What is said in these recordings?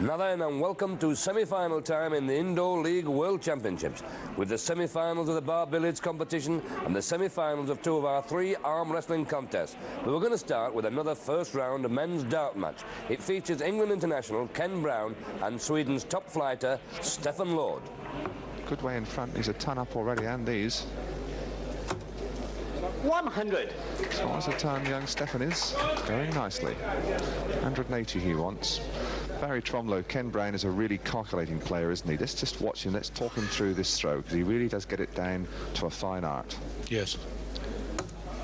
Now then, and welcome to semi-final time in the Indoor League World Championships, with the semi-finals of the bar billiards competition and the semi-finals of two of our three arm wrestling contests. But we're going to start with another first round men's dart match. It features England international Ken Brown and Sweden's top flighter Stefan Lord. Good way in front. He's a ton up already, and these. 100. As far as a ton, young Stefan is going nicely. 180 he wants. Barry Tromlow, Ken Brown is a really calculating player, isn't he? Let's just watch him. Let's talk him through this throw, because he really does get it down to a fine art. Yes.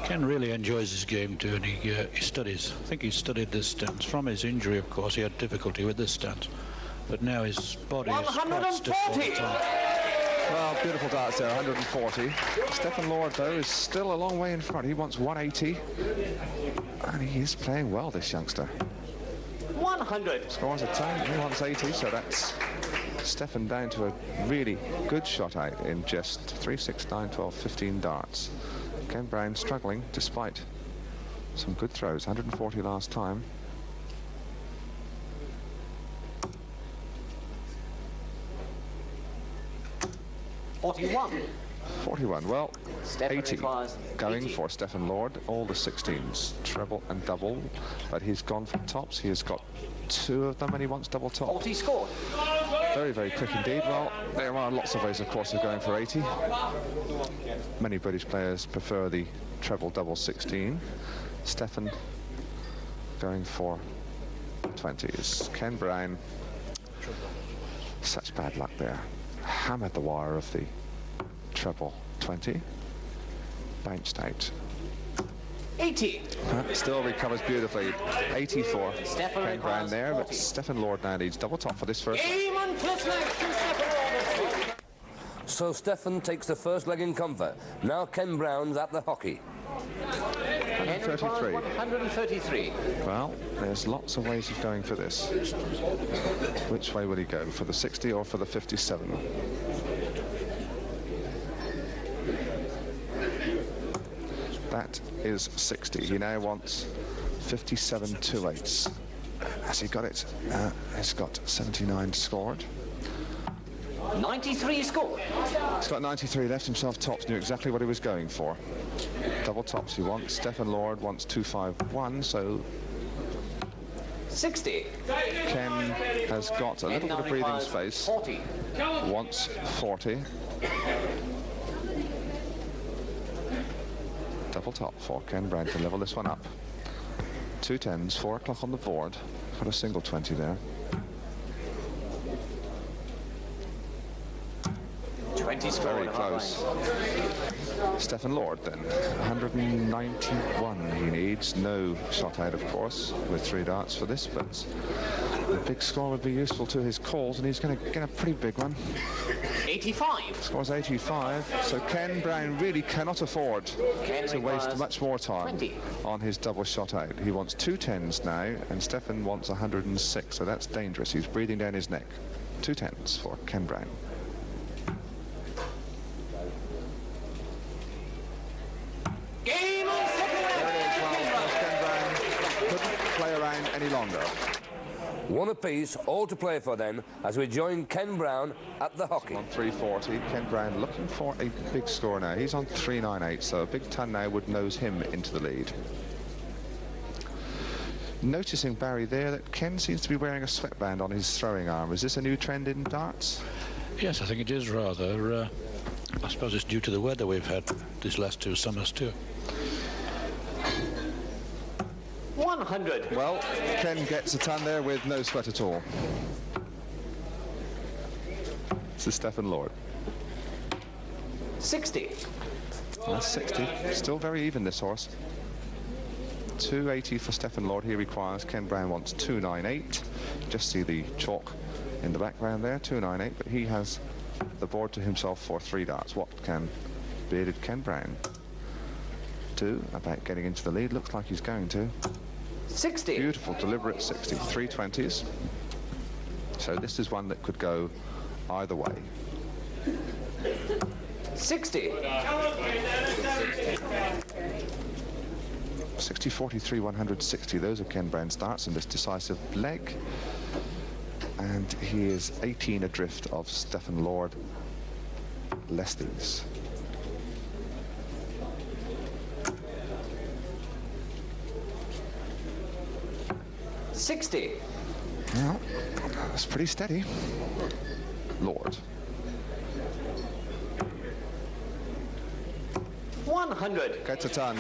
Ken really enjoys his game too, and he studies. I think he studied this stance. From his injury, of course, he had difficulty with this stance. But now his body is quite stiff all the time. Well, beautiful darts there, 140. Stefan Lord, though, is still a long way in front. He wants 180. And he is playing well, this youngster. 100. Scores a ton. He wants 80, so that's Stefan down to a really good shot out in just 3, 6, 9, 12, 15 darts. Ken Brown struggling despite some good throws. 140 last time. $41. Well, Stefan 80 going for Stefan Lord. All the 16s, treble and double, but he's gone for tops. He has got 2 of them, and he wants double top. 40 scored. Very, very quick indeed. Well, there are lots of ways, of course, of going for 80. Many British players prefer the treble double 16. Stefan going for 20s. Ken Brown, such bad luck there. Hammered the wire of the treble 20. Bounced out. 80. Still recovers beautifully. 84. Stefan Ken Brown there, 40. but Stefan Lord now needs double top for this first. Game on plus match to Stefan Lord. So Stefan takes the first leg in comfort. Now Ken Brown's at the hockey. 133. 133. Well, there's lots of ways of going for this. Which way will he go? For the 60 or for the 57? That is 60. He now wants 57 2/8. Has he got it? He's got 79 scored. 93 scored. He's got 93, left himself tops, knew exactly what he was going for. Double tops he wants. Stefan Lord wants 251, so 60. Ken has got a little bit of breathing space. 40. Wants 40. Double top for Ken Brown to level this one up. 2 10s, 4 o'clock on the board. Got a single 20 there. 20 scored. Very close. Stefan Lord then, 191 he needs. No shot out, of course, with 3 darts for this, but the big score would be useful to his calls, and he's going to get a pretty big one. 85. Scores 85, so Ken Brown really cannot afford to waste much more time 20. on his double shot out. He wants 2 10s now, and Stefan wants 106, so that's dangerous. He's breathing down his neck. 2 10s for Ken Brown. Game on Ken Brown couldn't play around any longer. One apiece, all to play for then, as we join Ken Brown at the hockey. On 340, Ken Brown looking for a big score now. He's on 398, so a big ton now would nose him into the lead. Noticing, Barry, there that Ken seems to be wearing a sweatband on his throwing arm. Is this a new trend in darts? Yes, I think it is rather. I suppose it's due to the weather we've had these last 2 summers too. 100. Well, Ken gets a ton there with no sweat at all. This is Stefan Lord. 60. That's 60. Still very even, this horse. 280 for Stefan Lord he requires. Ken Brown wants 298. Just see the chalk in the background there, 298, but he has the board to himself for 3 darts. What can bearded Ken Brown do about getting into the lead? Looks like he's going to. 60. Beautiful, deliberate 60. 3 20s. So this is one that could go either way. 60. 60, 43, 160. Those are Ken Brown's starts in this decisive leg. and he is 18 adrift of Stephen Lord, less these. $60. Well, that's pretty steady. Lord. 100. Gets a ton.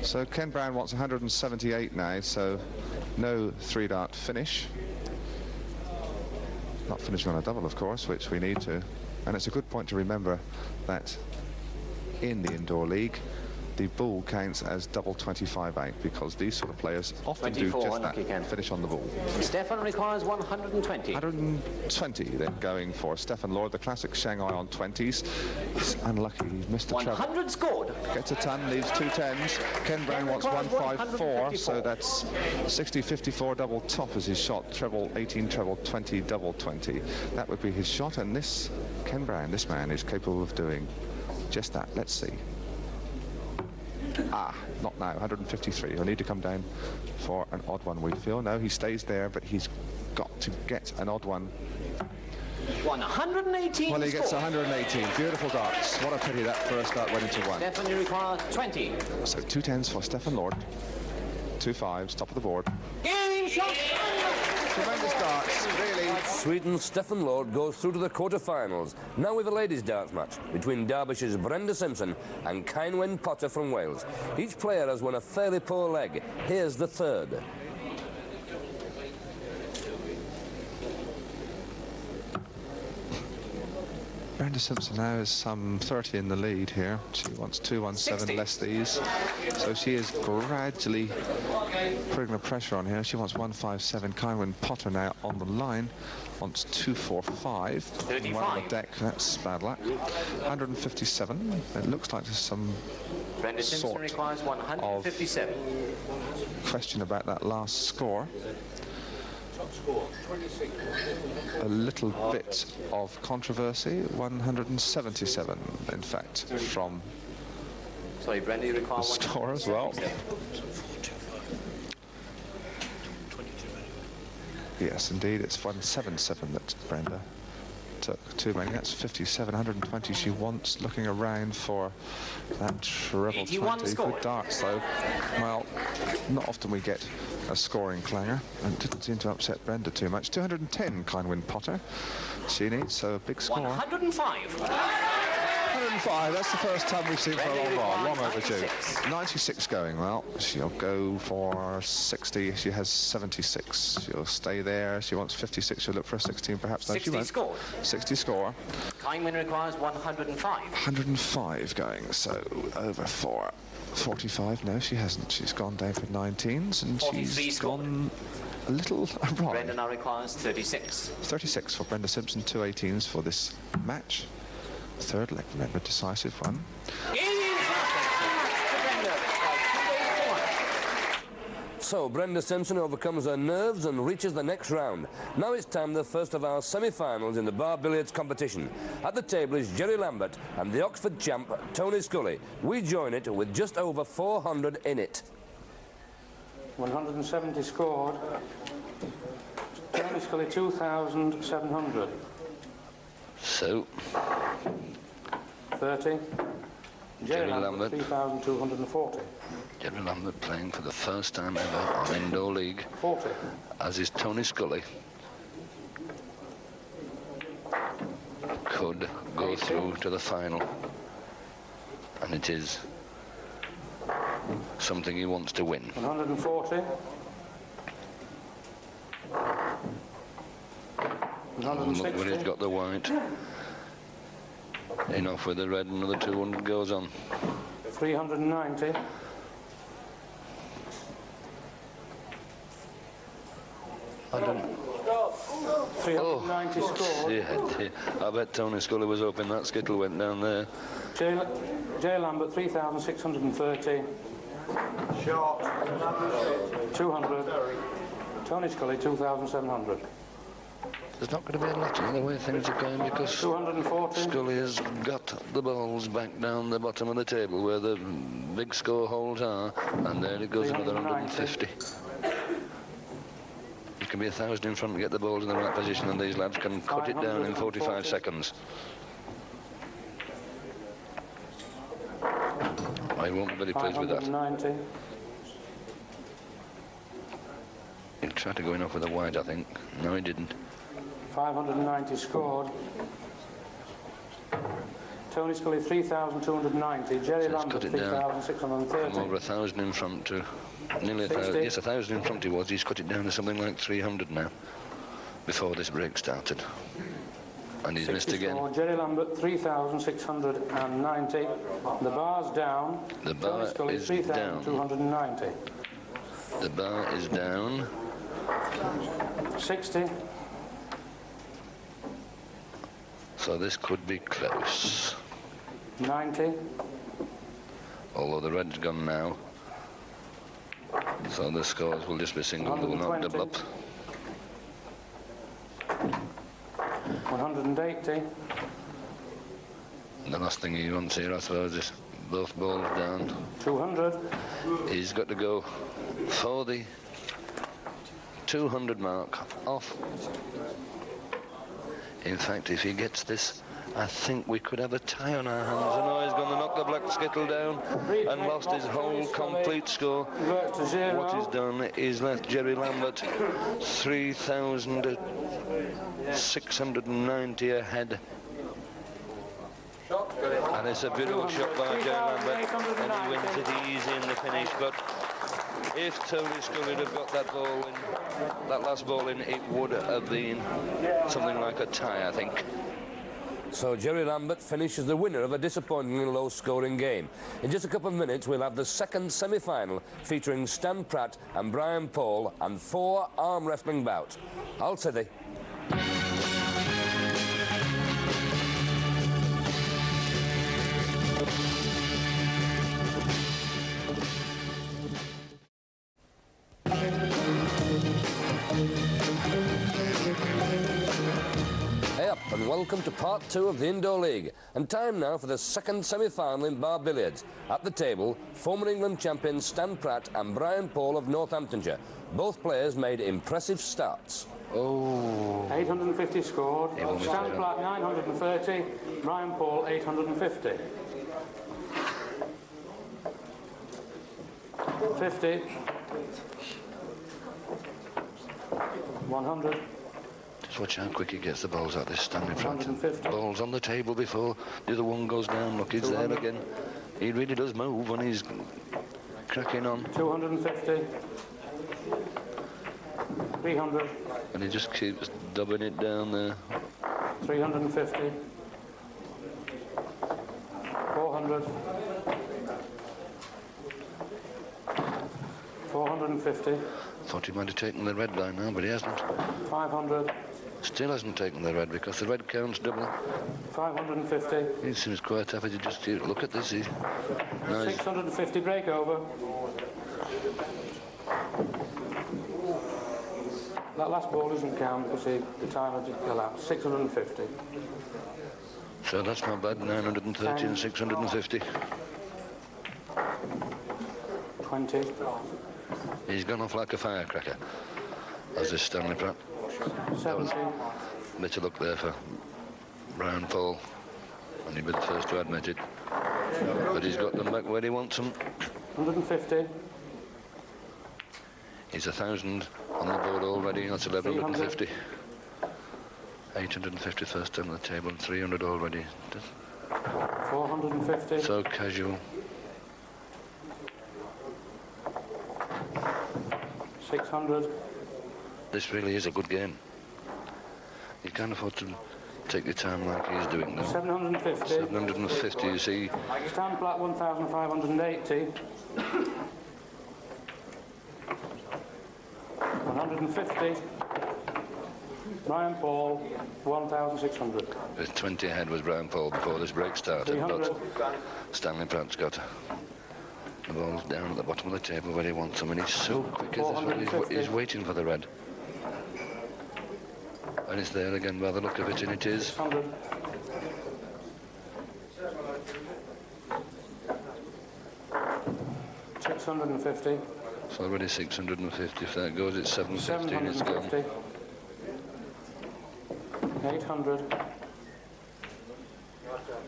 So Ken Brown wants 178 now, so no three-dart finish. Not finishing on a double, of course, which we need to. And it's a good point to remember that in the indoor league, the bull counts as double 25-8 because these sort of players often do just that, finish on the bull. Stefan requires 120. 120 then going for Stefan Lord, the classic Shanghai on 20s. He's unlucky, he's missed a treble. 100 scored. Gets a ton, leaves 2 10s. Ken Brown wants 154, so that's 60-54 double top as his shot, treble 18, treble 20, double 20. That would be his shot, and this Ken Brown, this man, is capable of doing just that. Let's see. Ah, not now, 153. He'll need to come down for an odd one, we feel. No, he stays there, but he's got to get an odd one. 118. Well, he gets 118. Beautiful darts. What a pity that first dart went into 1. Stefan, you require 20. So 2 10s for Stefan Lord. 2 5s, top of the board. Game shot. Tremendous darts, really. Sweden's Stefan Lord goes through to the quarter-finals. Now with a ladies' darts match between Derbyshire's Brenda Simpson and Kynwen Potter from Wales. Each player has won a fairly poor leg. Here's the third. Brenda Simpson now is some 30 in the lead here. She wants 217 less these. So she is gradually putting the pressure on here. She wants 157. Kynwen Potter now on the line wants 245. 35. One on the deck, that's bad luck. 157. It looks like there's some Brenda Simpson sort requires 157. question about that last score. A little bit of controversy. 177, in fact, from Sorry, Brenda, you require the score as well. Yes, indeed, it's 177 that Brenda took too many. That's 57, 120 she wants. Looking around for that treble 20. Good darts, though. Well, not often we get a scoring clanger, and it didn't seem to upset Brenda too much. 210, Kynwen Potter. She needs, so a big score. 105. 105, that's the first time we've seen for a long while, long overdue. 96 going, well, she'll go for 60, she has 76. She'll stay there, she wants 56, she'll look for a 16 perhaps. No, 60 she won't. score. 60 score. Kynwen requires 105. 105 going, so over for 45. No, she hasn't. She's gone down for 19s, and she's gone a little awry. Brenda now requires 36. 36 for Brenda Simpson, 2 18s for this match. Third leg, remember, decisive one. So Brenda Simpson overcomes her nerves and reaches the next round. Now it's time for the first of our semi-finals in the bar billiards competition. At the table is Jerry Lambert and the Oxford champ Tony Scully. We join it with just over 400 in it. 170 scored. Tony Scully 2,700. So 30. Jerry Lambert. 3,240. Jerry Lambert playing for the first time ever on Indoor League. 40. As is Tony Scully. Could go through to the final. And it is something he wants to win. 140. 160. Look where he's got the white. Enough with the red, another 200 goes on. 390. 390 scored. Yeah, I bet Tony Scully was hoping that skittle went down there. J. Lambert 3,630. Short. 200. Tony Scully 2,700. There's not going to be a lot in the way things are going because 240. Scully has got the balls back down the bottom of the table where the big score holes are, and there it goes, another 150. can be 1,000 in front to get the balls in the right position, and these lads can cut it down in 45 seconds. I won't be very pleased with that. 590. He tried to go in off with a wide, I think. No, he didn't. 590 scored. Tony Scully 3,290. Jerry So let's Lambert cut it down 3,630. from over 1,000 in front to nearly 1,000. Yes, 1,000 in front he was. He's cut it down to something like 300 now, before this break started. And he's missed again. Jerry Lambert 3,690. The bar's down. The bar Tony Scully is 3,290. The bar is down. 60. So this could be close. 90. Although the red's gone now. So the scores will just be single, they will not double up. 180. The last thing he wants here, I suppose, is both balls down. 200. He's got to go for the 200 mark off. In fact, if he gets this, I think we could have a tie on our hands. And now he's going to knock the black skittle down and lost his whole complete score. What he's done is left Jerry Lambert 3,690 ahead. And it's a beautiful shot by Jerry Lambert, and he wins it easy in the finish. But if Tony Scully had got that ball in, that last ball in, it would have been something like a tie, I think. So Jerry Lambert finishes the winner of a disappointingly low-scoring game. In just a couple of minutes, we'll have the second semi-final featuring Stan Pratt and Brian Paul and 4 arm wrestling bouts. Al City. Hey up and welcome to part 2 of the Indoor League, and time now for the second semi-final in bar billiards. At the table, former England champions Stan Pratt and Brian Paul of Northamptonshire. Both players made impressive starts. Oh. 850 scored. Stan Pratt 930. Brian Paul 850. 50. 100. Just watch how quick he gets the balls out, this Stanley Pratt. 150. Balls on the table before the other one goes down. Look, he's there again. He really does move when he's cracking on. 250. 300. And he just keeps dubbing it down there. 350. 400. 450. Thought he might have taken the red by now, but he hasn't. 500. Still hasn't taken the red because the red counts double. 550. He seems quite happy to just look at this. No, 650 break over. That last ball doesn't count because the time had elapsed. 650. so that's not bad. 930 and 650. 20. He's gone off like a firecracker, as is Stanley Pratt. 70. Bit of luck there for Brian Paul, and he'd be the first to admit it. But he's got them back where he wants them. 150. He's 1,000 on the board already. That's 1,150. 850 first time on the table, and 300 already. 450. So casual. 600. This really is a good game. You can't afford to take your time like he's doing now. 750. 750, you see. Stan Pratt 1,580. 150. Brian Paul 1,600. With 20 ahead was Brian Paul before this break started, 300. but Stanley Pratt's got the ball's down at the bottom of the table where he wants them, and he's so quick as well. He's waiting for the red. And it's there again by the look of it, and it is. 600. 650. It's already 650. If that goes, it's 715. It's gone. 800.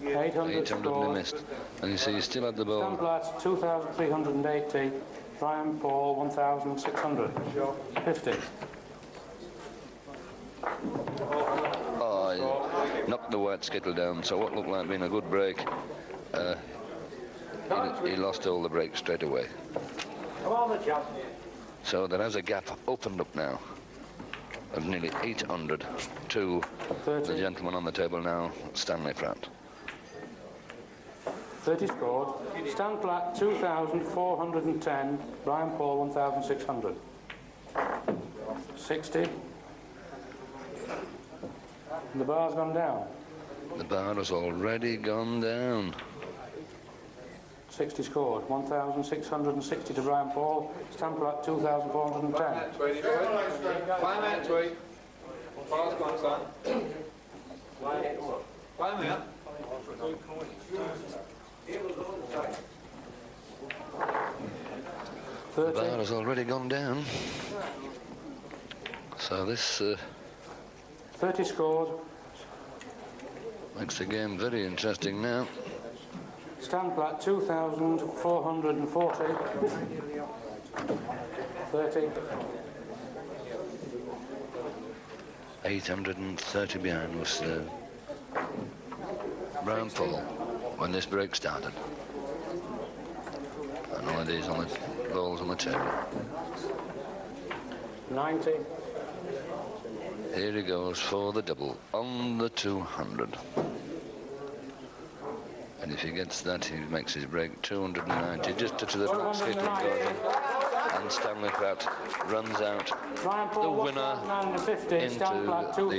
800 800 missed. And you see, he still had the ball. Stamplaats 2,380. Brian Paul 1,600. 50. Oh, he knocked the white skittle down. So what looked like being a good break, he lost all the breaks straight away. So there has a gap opened up now of nearly 800 to 30. the gentleman on the table now, Stanley Pratt. 30 scored. Stan Platt 2,410. Brian Paul 1,600. 60. And the bar's gone down. The bar has already gone down. 60 scored. 1,660 to Brian Paul. Stan Platt 2,410. The bar has already gone down. So this 30 scored. makes the game very interesting now. Stan Platt 2,440. 30. 830 behind was Brian Paul when this break started. And all of these on the balls on the table. 90. Here he goes for the double on the 200. And if he gets that, he makes his break 290, just to the skittle gorging. And Stanley Pratt runs out the winner into the...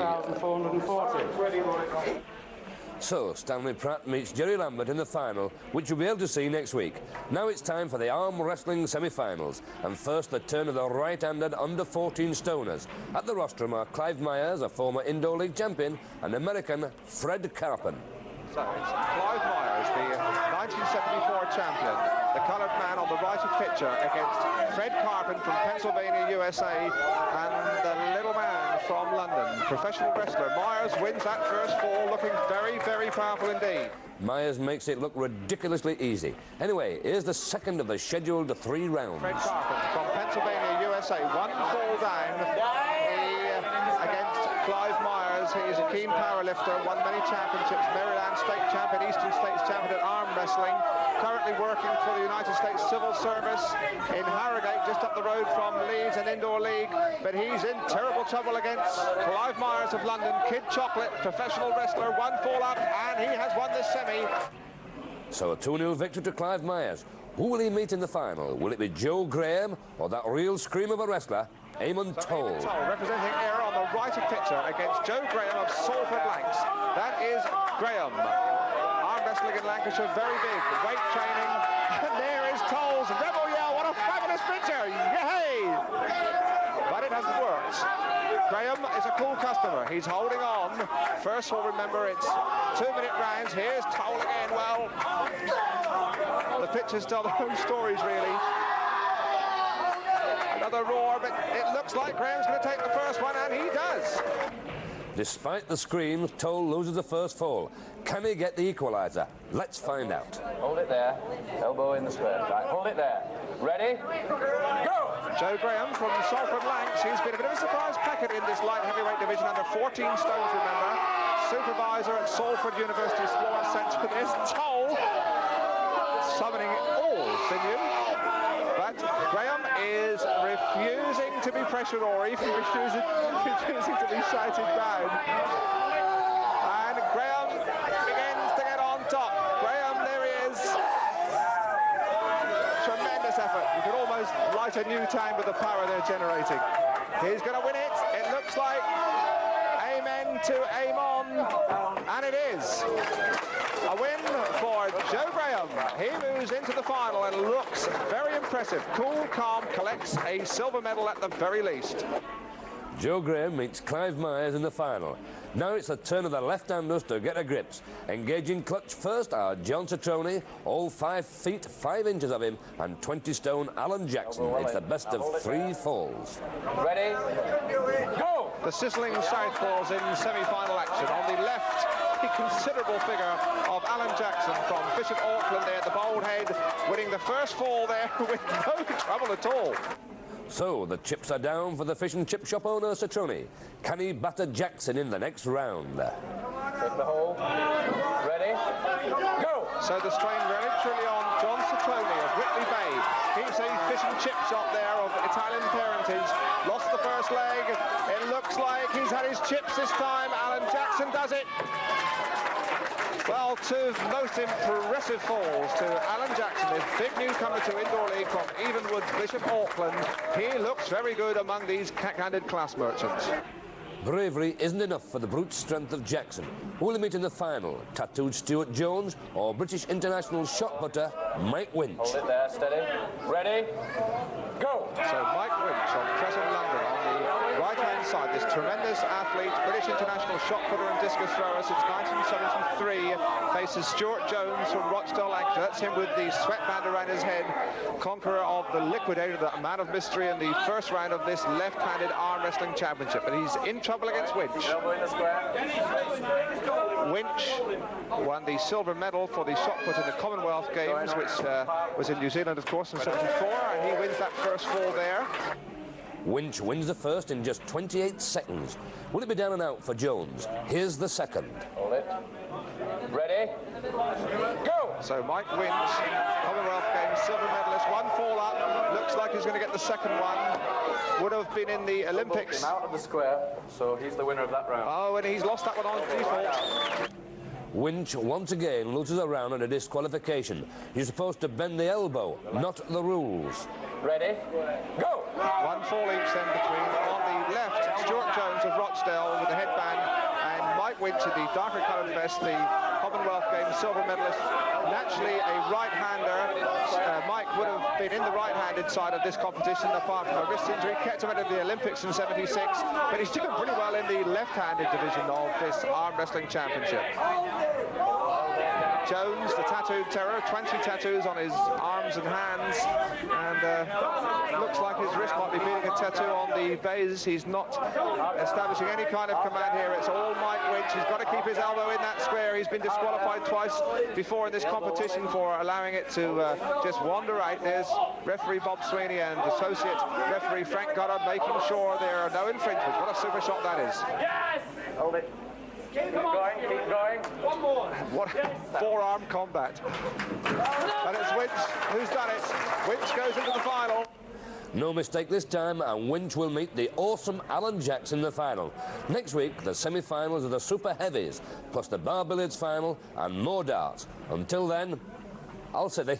So, Stanley Pratt meets Jerry Lambert in the final, which you'll be able to see next week. Now it's time for the arm wrestling semi-finals. And first, the turn of the right-handed under-14 stoners. At the rostrum are Clive Myers, a former Indoor League champion, and American Fred Carpen. So it's Clive Myers, the 1974 champion, the coloured man on the right of picture, against Fred Carpen from Pennsylvania, USA, and the little man from London, professional wrestler. Myers wins that first fall, looking very, very powerful indeed. Myers makes it look ridiculously easy. Anyway, here's the second of the scheduled 3 rounds. Fred Carpen from Pennsylvania, USA, one fall down against Clive Myers. He is a keen powerlifter, won many championships, Maryland State champion, Eastern States champion at arm wrestling, currently working for the United States Civil Service in Harrogate, just up the road from Leeds and Indoor League, but he's in terrible trouble against Clive Myers of London, Kid Chocolate, professional wrestler, one fall up, and he has won this semi. So a 2-0 victory to Clive Myers. Who will he meet in the final? Will it be Joe Graham or that real scream of a wrestler, Eamon Toll? Representing Ayr on the right of picture against Joe Graham of Salford Lancs. That is Graham. Arm wrestling in Lancashire, very big. Weight training. And there is Toll's rebel yell. What a fabulous picture. Yay! But it hasn't worked. Graham is a cool customer. He's holding on. First of all, remember, it's 2-minute rounds. Here's Toll again. Well, the pictures tell their own stories, really. Another roar, but it looks like Graham's going to take the first one, and he does. Despite the screams, Toll loses the first fall. Can he get the equaliser? Let's find out. Hold it there. Elbow in the square. Right, hold it there. Ready? Go! Joe Graham from Salford Lancs. He's been a bit of a surprise packet in this light heavyweight division, under 14 stones, remember. Supervisor at Salford University Sports Centre. There's Toll summoning all sinew. But Graham is refusing to be pressured, or even refusing to be shouted down. And Graham begins to get on top. Graham, there he is. Tremendous effort. You could almost light a new town with the power they're generating. He's going to win it. It looks like amen to Amon. And it is. A win for Joe Graham. He moves into the final and looks very impressive. Cool, calm, collects a silver medal at the very least. Joe Graham meets Clive Myers in the final. Now it's the turn of the left-handers to get a grips. Engaging clutch first are John Citrone, all 5 feet 5 inches of him, and 20 stone Alan Jackson. It's the best of 3 falls. Ready? Go! The sizzling southpaws in semi-final action. On the left, the considerable figure of Alan Jackson from Bishop Auckland there at the bold head, winning the first fall there with no trouble at all. So the chips are down for the fish and chip shop owner Citrone. Can he batter Jackson in the next round? Take the hole. Ready? Go! So the strain relatively on John Citrone of Whitley Bay. Keeps a fish and chip shop there of Italian parentage. Lost the first leg. It looks like he's had his chips this time. Alan Jackson does it. Well, 2 most impressive falls to Alan Jackson, this big newcomer to Indoor League from Evenwood, Bishop Auckland. He looks very good among these cack-handed class merchants. Bravery isn't enough for the brute strength of Jackson. Who will he meet in the final? Tattooed Stuart Jones or British international shot putter Mike Winch? Hold it there, steady. Ready? Go! So Mike Winch on Crescent London on the right-hand side, this tremendous athlete, British international shot putter and discus thrower since 1973, faces Stuart Jones from Rochdale, Lancashire. That's him with the sweatband around his head, conqueror of the Liquidator, the man of mystery in the first round of this left-handed arm wrestling championship. And he's in trouble against Winch. Elbow in the square. Winch won the silver medal for the shot put in the Commonwealth Games, which was in New Zealand, of course, in '74, and he wins that first fall there. Winch wins the first in just 28 seconds. Will it be down and out for Jones? Here's the second. Hold it. Ready? Go! So Mike Winch, Commonwealth Games silver medalist, 1 fall up. Looks like he's going to get the second one. Would have been in the Olympics. Out of the square, so he's the winner of that round. Oh, and he's lost that one on default. Winch once again loses a round at a disqualification. You're supposed to bend the elbow, not the rules. Ready? Go! 1 fall each then between. On the left, Stuart Jones of Rochdale with the headband, and Mike Winch in the darker coloured vest, the Commonwealth Games silver medalist. Naturally a right-hander. Mike would have been in the right-handed side of this competition apart from a wrist injury. Kept him out of the Olympics in '76, but he's doing pretty well in the left-handed division of this arm wrestling championship. Jones, the tattooed terror, 20 tattoos on his arms and hands, and looks like his wrist might be beating a tattoo on the base. He's not establishing any kind of command here. It's all Mike Winch. He's got to keep his elbow in that square. He's been disqualified twice before in this competition for allowing it to just wander out. There's referee Bob Sweeney and associate referee Frank Goddard making sure there are no infringements. What a super shot that is. Yes! Hold it. Keep going, keep going. One more. What forearm combat. And it's Winch who's done it. Winch goes into the final. No mistake this time, and Winch will meet the awesome Alan Jackson in the final. Next week, the semi-finals of the Super Heavies, plus the Bar Billiards final and more darts. Until then, I'll City.